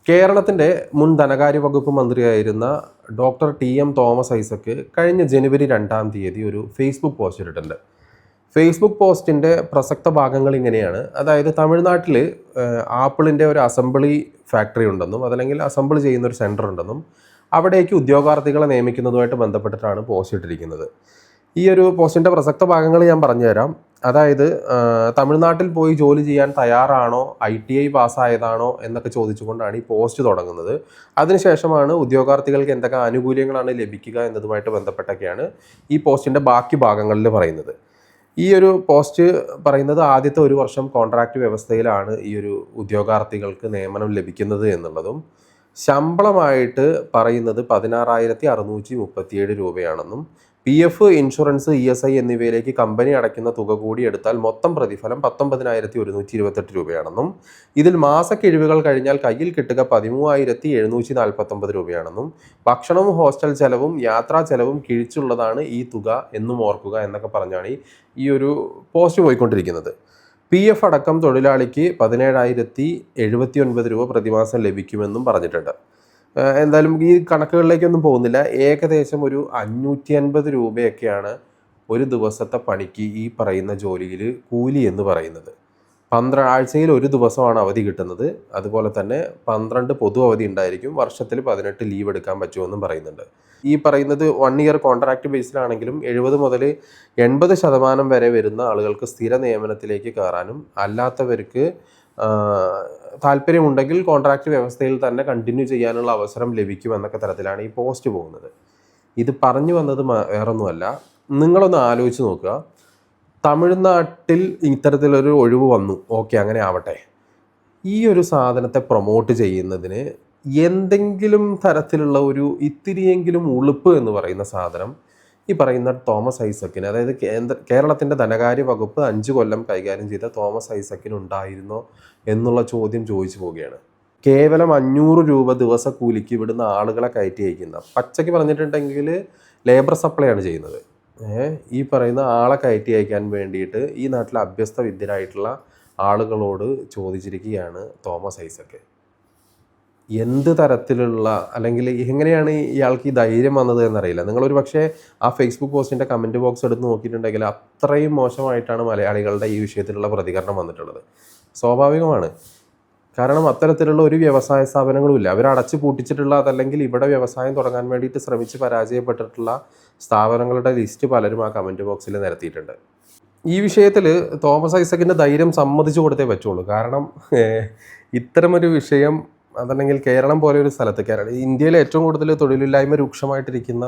കേരളത്തിൻ്റെ മുൻ ധനകാര്യ വകുപ്പ് മന്ത്രിയായിരുന്ന ഡോക്ടർ ടി.എം. തോമസ് ഐസക്ക് കഴിഞ്ഞ ജനുവരി 2-ാം തീയതി ഒരു ഫേസ്ബുക്ക് പോസ്റ്റ് ഇട്ടിട്ടുണ്ട്. ഫേസ്ബുക്ക് പോസ്റ്റിൻ്റെ പ്രസക്ത ഭാഗങ്ങൾ ഇങ്ങനെയാണ്. അതായത് തമിഴ്നാട്ടിൽ ആപ്പിളിൻ്റെ ഒരു അസംബ്ലി ഫാക്ടറി ഉണ്ടെന്നും അതല്ലെങ്കിൽ അസംബിൾ ചെയ്യുന്ന ഒരു സെൻറ്റർ ഉണ്ടെന്നും അവിടേക്ക് ഉദ്യോഗാർത്ഥികളെ നിയമിക്കുന്നതുമായിട്ട് ബന്ധപ്പെട്ടിട്ടാണ് പോസ്റ്റ് ഇട്ടിരിക്കുന്നത്. ഈ ഒരു പോസ്റ്റിൻ്റെ പ്രസക്ത ഭാഗങ്ങൾ ഞാൻ പറഞ്ഞുതരാം. അതായത് തമിഴ്നാട്ടിൽ പോയി ജോലി ചെയ്യാൻ തയ്യാറാണോ, ITI പാസ്സായതാണോ എന്നൊക്കെ ചോദിച്ചുകൊണ്ടാണ് ഈ പോസ്റ്റ് തുടങ്ങുന്നത്. അതിനുശേഷമാണ് ഉദ്യോഗാർത്ഥികൾക്ക് എന്തൊക്കെ ആനുകൂല്യങ്ങളാണ് ലഭിക്കുക എന്നതുമായിട്ട് ബന്ധപ്പെട്ടൊക്കെയാണ് ഈ പോസ്റ്റിൻ്റെ ബാക്കി ഭാഗങ്ങളിൽ പറയുന്നത്. ഈ ഒരു പോസ്റ്റ് പറയുന്നത് ആദ്യത്തെ 1 വർഷം കോൺട്രാക്റ്റ് വ്യവസ്ഥയിലാണ് ഈ ഒരു ഉദ്യോഗാർത്ഥികൾക്ക് നിയമനം ലഭിക്കുന്നത് എന്നുള്ളതും ശമ്പളമായിട്ട് പറയുന്നത് 16,637 രൂപയാണെന്നും PF, ഇൻഷുറൻസ്, ESI എന്നിവയിലേക്ക് കമ്പനി അടയ്ക്കുന്ന തുക കൂടി എടുത്താൽ മൊത്തം പ്രതിഫലം 19,128 രൂപയാണെന്നും ഇതിൽ മാസക്കിഴിവുകൾ കഴിഞ്ഞാൽ കയ്യിൽ കിട്ടുക 13,749 രൂപയാണെന്നും ഭക്ഷണവും ഹോസ്റ്റൽ ചെലവും യാത്രാ ചെലവും കിഴിച്ചുള്ളതാണ് ഈ തുക എന്നും ഓർക്കുക എന്നൊക്കെ പറഞ്ഞാണ് ഈ ഒരു പോസ്റ്റ് പോയിക്കൊണ്ടിരിക്കുന്നത്. PF അടക്കം തൊഴിലാളിക്ക് 17,079 രൂപ പ്രതിമാസം ലഭിക്കുമെന്നും പറഞ്ഞിട്ടുണ്ട്. എന്തായാലും ഈ കണക്കുകളിലേക്കൊന്നും പോകുന്നില്ല. ഏകദേശം ഒരു 550 രൂപയൊക്കെയാണ് ഒരു ദിവസത്തെ പണിക്ക് ഈ പറയുന്ന ജോലിയിൽ കൂലി എന്ന് പറയുന്നത്. ആഴ്ചയിൽ 1 ദിവസമാണ് അവധി കിട്ടുന്നത്. അതുപോലെ തന്നെ 12 പൊതു അവധി ഉണ്ടായിരിക്കും. വർഷത്തിൽ 18 ലീവ് എടുക്കാൻ പറ്റുമെന്നും പറയുന്നുണ്ട്. ഈ പറയുന്നത് 1 ഇയർ കോൺട്രാക്റ്റ് ബേസിലാണെങ്കിലും 70 മുതൽ 80% വരെ വരുന്ന ആളുകൾക്ക് സ്ഥിര നിയമനത്തിലേക്ക് കയറാനും അല്ലാത്തവർക്ക് താല്പര്യമുണ്ടെങ്കിൽ കോൺട്രാക്റ്റ് വ്യവസ്ഥയിൽ തന്നെ കണ്ടിന്യൂ ചെയ്യാനുള്ള അവസരം ലഭിക്കുമെന്നൊക്കെ തരത്തിലാണ് ഈ പോസ്റ്റ് പോകുന്നത്. ഇത് പറഞ്ഞു വന്നത് വേറൊന്നുമല്ല, നിങ്ങളൊന്ന് ആലോചിച്ച് നോക്കുക. തമിഴ്നാട്ടിൽ ഇത്തരത്തിലൊരു ഒഴിവ് വന്നു, ഓക്കെ, അങ്ങനെ ആവട്ടെ. ഈ ഒരു സാധനത്തെ പ്രൊമോട്ട് ചെയ്യുന്നതിന് എന്തെങ്കിലും തരത്തിലുള്ള ഒരു ഇത്തിരിയെങ്കിലും ഉളുപ്പ് എന്ന് പറയുന്ന സാധനം ഈ പറയുന്ന തോമസ് ഐസക്കിന്, അതായത് കേരളത്തിൻ്റെ ധനകാര്യ വകുപ്പ് 5 കൊല്ലം കൈകാര്യം ചെയ്ത തോമസ് ഐസക്കിന് ഉണ്ടായിരുന്നോ എന്നുള്ള ചോദ്യം ചോദിച്ചു പോവുകയാണ്. കേവലം 500 രൂപ ദിവസക്കൂലിക്ക് ഇവിടുന്ന് ആളുകളെ കയറ്റി അയക്കുന്ന, പച്ചയ്ക്ക് പറഞ്ഞിട്ടുണ്ടെങ്കിൽ ലേബർ സപ്ലൈ ആണ് ചെയ്യുന്നത്. ഈ പറയുന്ന ആളെ കയറ്റി അയക്കാൻ വേണ്ടിയിട്ട് ഈ നാട്ടിലെ അഭ്യസ്ത വിദ്യരായിട്ടുള്ള ആളുകളോട് ചോദിച്ചിരിക്കുകയാണ് തോമസ് ഐസക്ക്. എന്ത് തരത്തിലുള്ള, അല്ലെങ്കിൽ എങ്ങനെയാണ് ഇയാൾക്ക് ഈ ധൈര്യം വന്നത് എന്നറിയില്ല. നിങ്ങളൊരു പക്ഷേ ആ ഫേസ്ബുക്ക് പോസ്റ്റിൻ്റെ കമൻറ്റ് ബോക്സ് എടുത്ത് നോക്കിയിട്ടുണ്ടെങ്കിൽ അത്രയും മോശമായിട്ടാണ് മലയാളികളുടെ ഈ വിഷയത്തിലുള്ള പ്രതികരണം വന്നിട്ടുള്ളത്. സ്വാഭാവികമാണ്. കാരണം അത്തരത്തിലുള്ള ഒരു വ്യവസായ സ്ഥാപനങ്ങളുമില്ല. അവർ അടച്ചു പൂട്ടിച്ചിട്ടുള്ള, അതല്ലെങ്കിൽ ഇവിടെ വ്യവസായം തുടങ്ങാൻ വേണ്ടിയിട്ട് ശ്രമിച്ച് പരാജയപ്പെട്ടിട്ടുള്ള സ്ഥാപനങ്ങളുടെ ലിസ്റ്റ് പലരും ആ കമൻറ്റ് ബോക്സിൽ നിരത്തിയിട്ടുണ്ട്. ഈ വിഷയത്തിൽ തോമസ് ഐസക്കിൻ്റെ ധൈര്യം സമ്മതിച്ചു കൊടുത്തേ പറ്റുള്ളൂ. കാരണം ഇത്തരമൊരു വിഷയം, അതല്ലെങ്കിൽ കേരളം പോലെ ഒരു സ്ഥലത്ത്, ഇന്ത്യയിലെ ഏറ്റവും കൂടുതൽ തൊഴിലില്ലായ്മ രൂക്ഷമായിട്ടിരിക്കുന്ന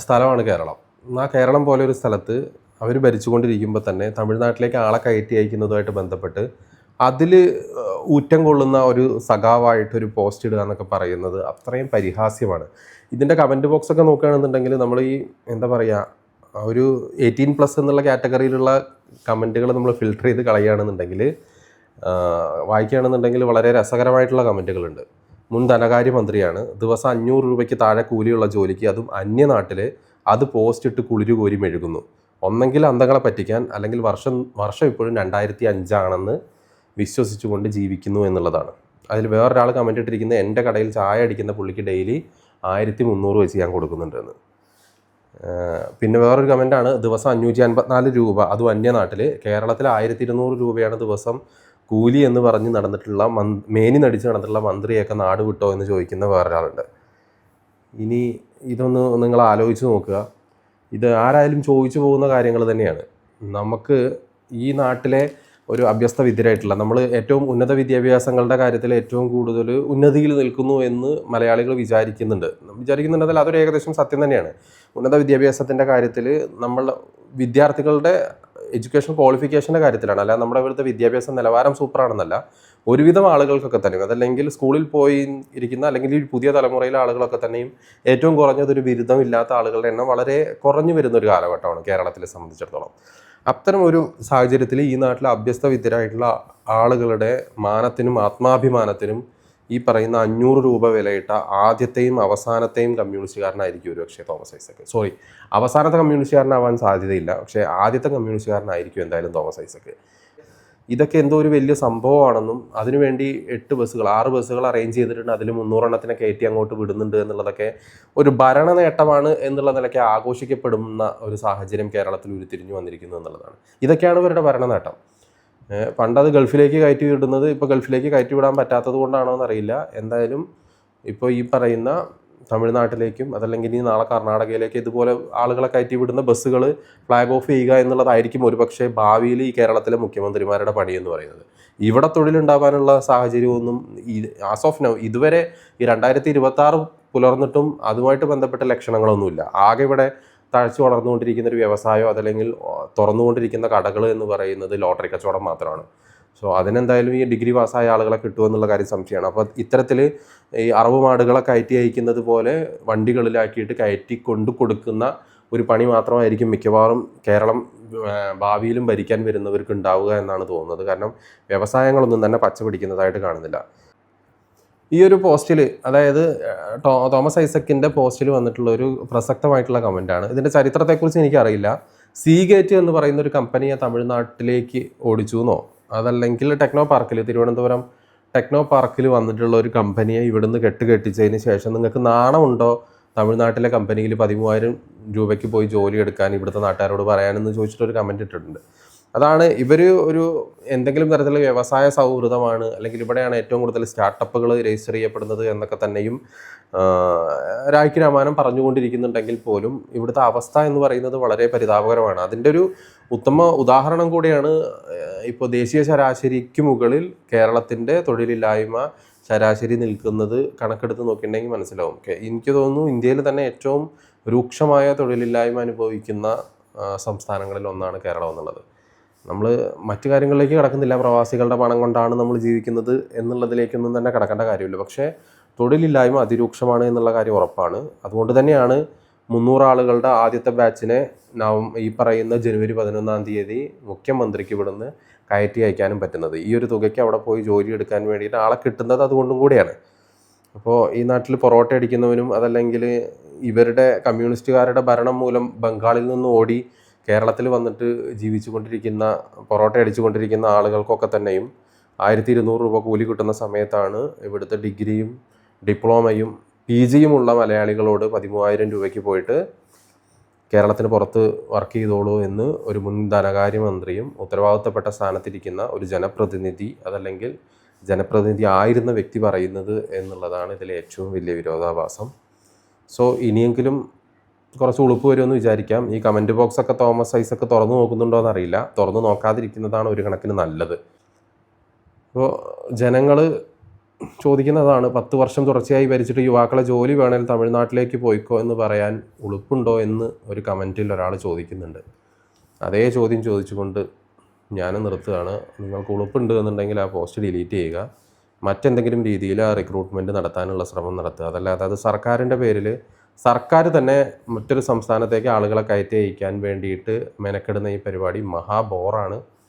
സ്ഥലമാണ് കേരളം. ആ കേരളം പോലെ ഒരു സ്ഥലത്ത് അവർ ഭരിച്ചുകൊണ്ടിരിക്കുമ്പോൾ തന്നെ തമിഴ്നാട്ടിലേക്ക് ആളെ കയറ്റി അയക്കുന്നതുമായിട്ട് ബന്ധപ്പെട്ട് അതിൽ ഊറ്റം കൊള്ളുന്ന ഒരു സഖാവായിട്ടൊരു പോസ്റ്റ് ഇടുക എന്നൊക്കെ പറയുന്നത് അത്രയും പരിഹാസ്യമാണ്. ഇതിൻ്റെ കമൻറ്റ് ബോക്സൊക്കെ നോക്കുകയാണെന്നുണ്ടെങ്കിൽ നമ്മൾ ഈ എന്താ പറയുക, ഒരു 18+ എന്നുള്ള കാറ്റഗറിയിലുള്ള കമൻറ്റുകൾ നമ്മൾ ഫിൽട്ടർ ചെയ്ത് കളയുകയാണെന്നുണ്ടെങ്കിൽ, വായിക്കുകയാണെന്നുണ്ടെങ്കിൽ വളരെ രസകരമായിട്ടുള്ള കമൻറ്റുകളുണ്ട്. മുൻ ധനകാര്യമന്ത്രിയാണ്, ദിവസം 500 രൂപയ്ക്ക് താഴെ കൂലിയുള്ള ജോലിക്ക്, അതും അന്യനാട്ടിൽ, അത് പോസ്റ്റ് ഇട്ട് കുളിരു കോരി മെഴുകുന്നു. ഒന്നെങ്കിൽ അന്തങ്ങളെ പറ്റിക്കാൻ, അല്ലെങ്കിൽ വർഷം ഇപ്പോഴും 2005 ആണെന്ന് വിശ്വസിച്ചുകൊണ്ട് ജീവിക്കുന്നു എന്നുള്ളതാണ്. അതിൽ വേറൊരാൾ കമൻറ്റ് ഇട്ടിരിക്കുന്നത്, എൻ്റെ കടയിൽ ചായ അടിക്കുന്ന പുള്ളിക്ക് ഡെയിലി 1300 വെച്ച് ഞാൻ കൊടുക്കുന്നുണ്ടെന്ന്. പിന്നെ വേറൊരു കമൻറ്റാണ്, ദിവസം 554 രൂപ, അതും അന്യനാട്ടിൽ, കേരളത്തിൽ 1200 രൂപയാണ് ദിവസം കൂലി എന്ന് പറഞ്ഞ് നടന്നിട്ടുള്ള മേനി നടിച്ച് നടന്നിട്ടുള്ള മന്ത്രിയൊക്കെ നാട് വിട്ടോ എന്ന് ചോദിക്കുന്ന വേറൊരാളുണ്ട്. ഇനി ഇതൊന്ന് നിങ്ങൾ ആലോചിച്ച് നോക്കുക. ഇത് ആരായാലും ചോദിച്ചു പോകുന്ന കാര്യങ്ങൾ തന്നെയാണ്. നമുക്ക് ഈ നാട്ടിലെ ഒരു അഭ്യസ്ത വിദ്യരായിട്ടുള്ള, നമ്മൾ ഏറ്റവും ഉന്നത വിദ്യാഭ്യാസങ്ങളുടെ കാര്യത്തിൽ ഏറ്റവും കൂടുതൽ ഉന്നതിയിൽ നിൽക്കുന്നു എന്ന് മലയാളികൾ വിചാരിക്കുന്നുണ്ടെങ്കിൽ അതൊരു ഏകദേശം സത്യം തന്നെയാണ്. ഉന്നത വിദ്യാഭ്യാസത്തിൻ്റെ കാര്യത്തിൽ നമ്മൾ വിദ്യാർത്ഥികളുടെ എഡ്യൂക്കേഷൻ ക്വാളിഫിക്കേഷൻ്റെ കാര്യത്തിലാണ്, അല്ല നമ്മുടെ ഇവിടുത്തെ വിദ്യാഭ്യാസ നിലവാരം സൂപ്പറാണെന്നല്ല. ഒരുവിധം ആളുകൾക്കൊക്കെ തന്നെയും, അതല്ലെങ്കിൽ സ്കൂളിൽ പോയി ഇരിക്കുന്ന, അല്ലെങ്കിൽ ഈ പുതിയ തലമുറയിലെ ആളുകളൊക്കെ തന്നെയും ഏറ്റവും കുറഞ്ഞതൊരു ബിരുദമില്ലാത്ത ആളുകളുടെ എണ്ണം വളരെ കുറഞ്ഞു വരുന്നൊരു കാലഘട്ടമാണ് കേരളത്തിലെ സംബന്ധിച്ചിടത്തോളം. അത്തരം ഒരു സാഹചര്യത്തിൽ ഈ നാട്ടിലെ അഭ്യസ്ത വിദ്യരായിട്ടുള്ള ആളുകളുടെ മാനത്തിനും ആത്മാഭിമാനത്തിനും ഈ പറയുന്ന 500 രൂപ വിലയിട്ട ആദ്യത്തെയും അവസാനത്തെയും കമ്മ്യൂണിസ്റ്റുകാരനായിരിക്കും ഒരു പക്ഷേ തോമസ് ഐസക്ക്. അവസാനത്തെ കമ്മ്യൂണിസ്റ്റുകാരനാവാൻ സാധ്യതയില്ല, പക്ഷേ ആദ്യത്തെ കമ്മ്യൂണിസ്റ്റുകാരനായിരിക്കും എന്തായാലും തോമസ് ഐസക്ക്. ഇതൊക്കെ എന്തോ ഒരു വലിയ സംഭവമാണെന്നും അതിനുവേണ്ടി 8 ബസ്സുകൾ 6 ബസ്സുകൾ അറേഞ്ച് ചെയ്തിട്ടുണ്ട്, അതിൽ 300 എണ്ണത്തിനെ കയറ്റി അങ്ങോട്ട് വിടുന്നുണ്ട് എന്നുള്ളതൊക്കെ ഒരു ഭരണ നേട്ടമാണ് എന്നുള്ള നിലയ്ക്ക് ആഘോഷിക്കപ്പെടുന്ന ഒരു സാഹചര്യം കേരളത്തിൽ ഉരുത്തിരിഞ്ഞു വന്നിരിക്കുന്നു എന്നുള്ളതാണ്. ഇതൊക്കെയാണ് ഇവരുടെ ഭരണ നേട്ടം. പണ്ടത് ഗൾഫിലേക്ക് കയറ്റി വിടുന്നത് ഇപ്പോൾ ഗൾഫിലേക്ക് കയറ്റി വിടാൻ പറ്റാത്തത് കൊണ്ടാണോ എന്നറിയില്ല. എന്തായാലും ഇപ്പോൾ ഈ പറയുന്ന തമിഴ്നാട്ടിലേക്കും അതല്ലെങ്കിൽ ഇനി നാളെ കർണാടകയിലേക്ക് ഇതുപോലെ ആളുകളെ കയറ്റി വിടുന്ന ബസ്സുകൾ ഫ്ലാഗ് ഓഫ് ചെയ്യുക എന്നുള്ളതായിരിക്കും ഒരുപക്ഷെ ഭാവിയിൽ ഈ കേരളത്തിലെ മുഖ്യമന്ത്രിമാരുടെ പണി എന്ന് പറയുന്നത്. ഇവിടെ തൊഴിലുണ്ടാകാനുള്ള സാഹചര്യമൊന്നും ആസ് ഓഫ് നൗ ഇതുവരെ ഈ 2026 പുലർന്നിട്ടും അതുമായിട്ട് ബന്ധപ്പെട്ട ലക്ഷണങ്ങളൊന്നുമില്ല. ആകെ ഇവിടെ തഴച്ചു വളർന്നുകൊണ്ടിരിക്കുന്ന ഒരു വ്യവസായമോ അതല്ലെങ്കിൽ തുറന്നുകൊണ്ടിരിക്കുന്ന കടകൾ എന്ന് പറയുന്നത് ലോട്ടറി കച്ചവടം മാത്രമാണ്. സോ അതിനെന്തായാലും ഈ ഡിഗ്രി പാസ്സായ ആളുകളെ കിട്ടുമെന്നുള്ള കാര്യം സംശയമാണ്. അപ്പോൾ ഇത്തരത്തിൽ ഈ അറവ് മാടുകളെ കയറ്റി അയക്കുന്നത് പോലെ വണ്ടികളിലാക്കിയിട്ട് കയറ്റി കൊണ്ടു കൊടുക്കുന്ന ഒരു പണി മാത്രമായിരിക്കും മിക്കവാറും കേരളം ഭാവിയിലും ഭരിക്കാൻ വരുന്നവർക്ക് ഉണ്ടാവുക എന്നാണ് തോന്നുന്നത്. കാരണം വ്യവസായങ്ങളൊന്നും തന്നെ പച്ച പിടിക്കുന്നതായിട്ട് കാണുന്നില്ല. ഈ ഒരു പോസ്റ്റിൽ, അതായത് തോമസ് ഐസക്കിൻ്റെ പോസ്റ്റിൽ വന്നിട്ടുള്ള ഒരു പ്രസക്തമായിട്ടുള്ള കമൻറ്റാണ്. ഇതിൻ്റെ ചരിത്രത്തെക്കുറിച്ച് എനിക്കറിയില്ല. സീഗേറ്റ് എന്ന് പറയുന്ന ഒരു കമ്പനിയെ തമിഴ്നാട്ടിലേക്ക് ഓടിച്ചു എന്നോ അതല്ലെങ്കിൽ ടെക്നോ പാർക്കിൽ, തിരുവനന്തപുരം ടെക്നോ പാർക്കിൽ വന്നിട്ടുള്ള ഒരു കമ്പനിയെ ഇവിടുന്ന് കെട്ടിച്ചതിന് ശേഷം നിങ്ങൾക്ക് നാണമുണ്ടോ തമിഴ്നാട്ടിലെ കമ്പനിയിൽ 13,000 രൂപയ്ക്ക് പോയി ജോലി എടുക്കാൻ ഇവിടുത്തെ നാട്ടുകാരോട് പറയാനെന്ന് ചോദിച്ചിട്ടൊരു കമൻറ്റ് ഇട്ടിട്ടുണ്ട്. അതാണ് ഇവർ ഒരു എന്തെങ്കിലും തരത്തിലുള്ള വ്യവസായ സൗഹൃദമാണ്, അല്ലെങ്കിൽ ഇവിടെയാണ് ഏറ്റവും കൂടുതൽ സ്റ്റാർട്ടപ്പുകൾ രജിസ്റ്റർ ചെയ്യപ്പെടുന്നത് എന്നൊക്കെ തന്നെയും രായ്ക്ക് രാമാനം പറഞ്ഞുകൊണ്ടിരിക്കുന്നുണ്ടെങ്കിൽ പോലും ഇവിടുത്തെ അവസ്ഥ എന്ന് പറയുന്നത് വളരെ പരിതാപകരമാണ്. അതിൻ്റെ ഒരു ഉത്തമ ഉദാഹരണം കൂടിയാണ് ഇപ്പോൾ ദേശീയ ശരാശരിക്ക് മുകളിൽ കേരളത്തിൻ്റെ തൊഴിലില്ലായ്മ ശരാശരി നിൽക്കുന്നത് കണക്കെടുത്ത് നോക്കിയിട്ടുണ്ടെങ്കിൽ മനസ്സിലാവും. എനിക്ക് തോന്നുന്നു ഇന്ത്യയിൽ തന്നെ ഏറ്റവും രൂക്ഷമായ തൊഴിലില്ലായ്മ അനുഭവിക്കുന്ന സംസ്ഥാനങ്ങളിൽ ഒന്നാണ് കേരളം എന്നുള്ളത്. നമ്മൾ മറ്റു കാര്യങ്ങളിലേക്ക് കിടക്കുന്നില്ല, പ്രവാസികളുടെ പണം കൊണ്ടാണ് നമ്മൾ ജീവിക്കുന്നത് എന്നുള്ളതിലേക്കൊന്നും തന്നെ കിടക്കേണ്ട കാര്യമില്ല. പക്ഷേ തൊഴിലില്ലായ്മ അതിരൂക്ഷമാണ് എന്നുള്ള കാര്യം ഉറപ്പാണ്. അതുകൊണ്ട് തന്നെയാണ് 300 ആളുകളുടെ ആദ്യത്തെ ബാച്ചിനെ ഈ പറയുന്ന ജനുവരി 11-ാം തീയതി മുഖ്യമന്ത്രിക്ക് ഇവിടുന്ന് കയറ്റി അയക്കാനും പറ്റുന്നത്. ഈ ഒരു തുകയ്ക്ക് അവിടെ പോയി ജോലി എടുക്കാൻ വേണ്ടിയിട്ട് ആളെ കിട്ടുന്നത് അതുകൊണ്ടും കൂടിയാണ്. അപ്പോൾ ഈ നാട്ടിൽ പൊറോട്ട അടിക്കുന്നവനും അതല്ലെങ്കിൽ ഇവരുടെ കമ്മ്യൂണിസ്റ്റുകാരുടെ ഭരണം മൂലം ബംഗാളിൽ നിന്ന് ഓടി കേരളത്തിൽ വന്നിട്ട് ജീവിച്ചുകൊണ്ടിരിക്കുന്ന പൊറോട്ട അടിച്ചുകൊണ്ടിരിക്കുന്ന ആളുകൾക്കൊക്കെ തന്നെയും 1200 രൂപ കൂലി കിട്ടുന്ന സമയത്താണ് ഇവിടുത്തെ ഡിഗ്രിയും ഡിപ്ലോമയും PGയും ഉള്ള മലയാളികളോട് 13,000 രൂപയ്ക്ക് പോയിട്ട് കേരളത്തിന് പുറത്ത് വർക്ക് ചെയ്തോളൂ എന്ന് ഒരു മുൻ ധനകാര്യമന്ത്രിയും ഉത്തരവാദിത്തപ്പെട്ട സ്ഥാനത്തിരിക്കുന്ന ഒരു ജനപ്രതിനിധി അതല്ലെങ്കിൽ ജനപ്രതിനിധി ആയിരുന്ന വ്യക്തി പറയുന്നത് എന്നുള്ളതാണ് ഇതിലെ ഏറ്റവും വലിയ വിരോധാഭാസം. സോ ഇനിയെങ്കിലും കുറച്ച് ഉളുപ്പ് വരുമെന്ന് വിചാരിക്കാം. ഈ കമൻറ്റ് ബോക്സൊക്കെ തോമസ് ഐസക്ക് തുറന്നു നോക്കുന്നുണ്ടോ എന്നറിയില്ല. തുറന്നു നോക്കാതിരിക്കുന്നതാണ് ഒരു കണക്കിന് നല്ലത്. അപ്പോൾ ജനങ്ങൾ ചോദിക്കുന്നതാണ്, 10 വർഷം തുടർച്ചയായി ഭരിച്ചിട്ട് യുവാക്കളെ ജോലി വേണമെങ്കിൽ തമിഴ്നാട്ടിലേക്ക് പോയിക്കോ എന്ന് പറയാൻ ഉളുപ്പുണ്ടോ എന്ന് ഒരു കമൻറ്റിൽ ഒരാൾ ചോദിക്കുന്നുണ്ട്. അതേ ചോദ്യം ചോദിച്ചുകൊണ്ട് ഞാൻ നിർത്തുകയാണ്. നിങ്ങൾക്ക് ഉളുപ്പുണ്ട് എന്നുണ്ടെങ്കിൽ ആ പോസ്റ്റ് ഡിലീറ്റ് ചെയ്യുക. മറ്റെന്തെങ്കിലും രീതിയിൽ ആ റിക്രൂട്ട്മെൻറ്റ് നടത്താനുള്ള ശ്രമം നടത്തുക. അതല്ലാതെ അത് സർക്കാരിൻ്റെ പേരിൽ സർക്കാർ തന്നെ മറ്റൊരു സംസ്ഥാനത്തേക്ക് ആളുകളെ കയറ്റി അയക്കാൻ വേണ്ടിയിട്ട് മെനക്കെടുന്ന ഈ പരിപാടി മഹാബോറാണ്.